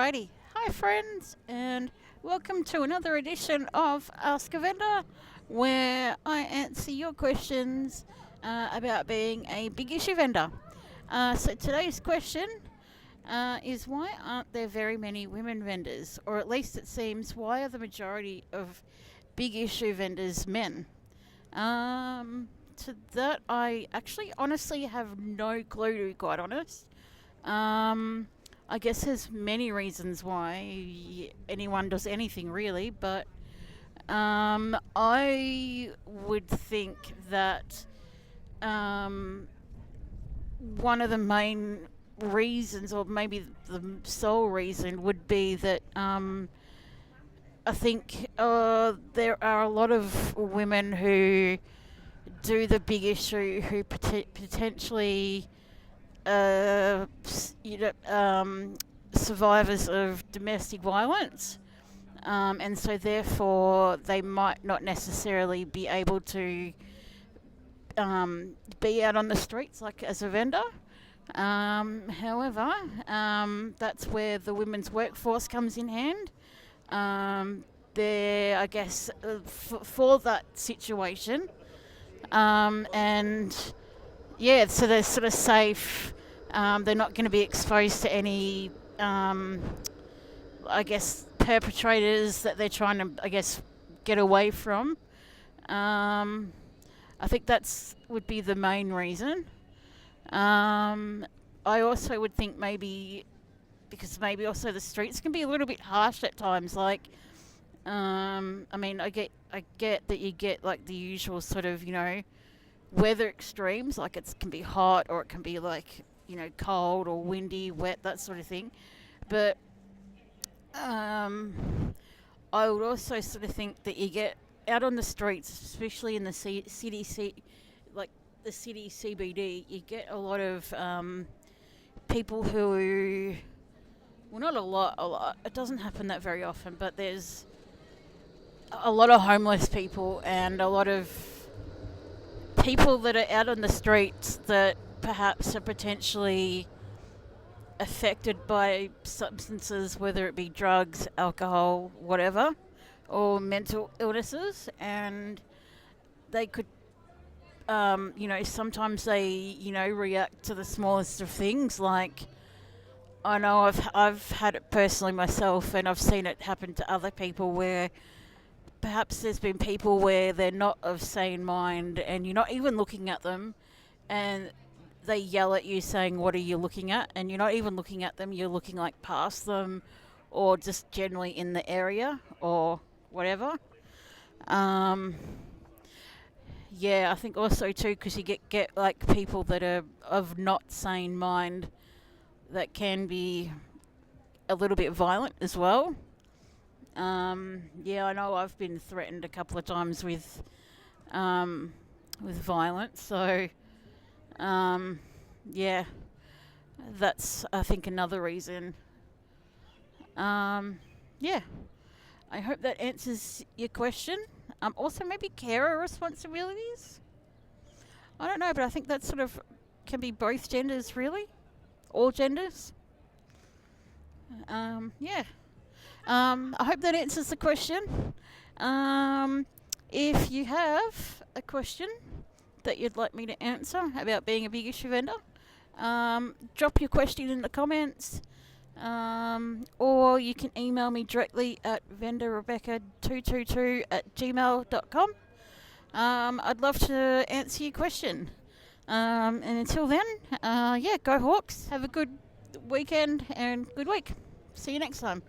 Alrighty, hi friends, and welcome to another edition of Ask a Vendor, where I answer your questions about being a big issue vendor. So today's question is, why aren't there very many women vendors? Or at least it seems, why are the majority of big issue vendors men? To that I actually honestly have no clue, to be quite honest. I guess there's many reasons why anyone does anything really, but I would think that um, one of the main reasons, or maybe the sole reason, would be that I think there are a lot of women who do the big issue who potentially survivors of domestic violence, and so therefore they might not necessarily be able to be out on the streets like as a vendor. However, that's where the women's workforce comes in hand. There, I guess, for that situation, and yeah, so they're sort of safe. They're not going to be exposed to any, I guess, perpetrators that they're trying to, I guess, get away from. I think that's would be the main reason. I also would think maybe because maybe also the streets can be a little bit harsh at times. Like, I mean, I get that you get like the usual sort of, weather extremes, like it can be hot or it can be like, cold or windy, wet, that sort of thing. But I would also sort of think that you get out on the streets, especially in the like the city CBD, you get a lot of people who, well, not a lot. It doesn't happen that very often, but there's a lot of homeless people and a lot of people that are out on the streets that perhaps are potentially affected by substances, whether it be drugs, alcohol, whatever, or mental illnesses, and they could, sometimes they, react to the smallest of things. Like, I know I've had it personally myself, and I've seen it happen to other people where perhaps there's been people where they're not of sane mind and you're not even looking at them, and they yell at you saying, "What are you looking at?" And you're not even looking at them, you're looking like past them or just generally in the area or whatever. Yeah, I think also too, because you get like people that are of not sane mind that can be a little bit violent as well. Yeah, I know I've been threatened a couple of times with violence. So, yeah, that's, I think, another reason. Yeah, I hope that answers your question. Also, maybe carer responsibilities. I don't know, but I think that sort of can be both genders, really, all genders. Yeah. I hope that answers the question. If you have a question that you'd like me to answer about being a big issue vendor, drop your question in the comments, or you can email me directly at vendorrebecca222@gmail.com. I'd love to answer your question. And until then, yeah, go Hawks. Have a good weekend and good week. See you next time.